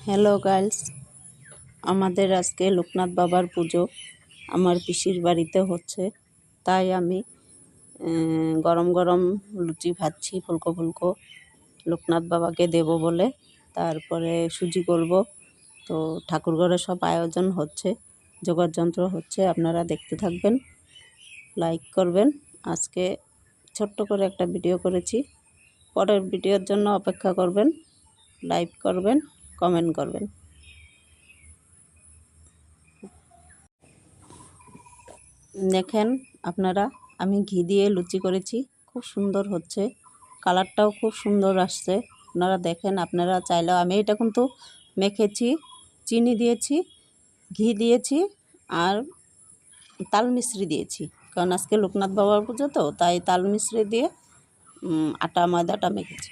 Hello girls, আমাদের আজকে লোকনাথ বাবার পুজো আমার পিসির বাড়িতে হচ্ছে। তাই আমি গরম গরম লুচি ভাজছি ফুলকো ফুলকো লোকনাথ বাবাকে দেব বলে। তারপরে সুজি করব। তো ঠাকুরঘরে সব আয়োজন হচ্ছে, যোগাড়যন্ত্র হচ্ছে, আপনারা দেখতে থাকবেন, লাইক করবেন। আজকে ছোট্ট করে একটা ভিডিও করেছি, পরের ভিডিওর জন্য অপেক্ষা করবেন, লাইক করবেন, কমেন্ট করবেন। দেখেন আপনারা, আমি ঘি দিয়ে লুচি করেছি, খুব সুন্দর হচ্ছে, কালারটাও খুব সুন্দর আসছে। আপনারা দেখেন, আপনারা চাইলেও, আমি এটা কিন্তু মেখেছি, চিনি দিয়েছি, ঘি দিয়েছি আর তাল মিশ্রি দিয়েছি, কারণ আজকে লোকনাথ বাবার পুজো তো, তাই তাল মিশ্রি দিয়ে আটা ময়দাটা মেখেছি।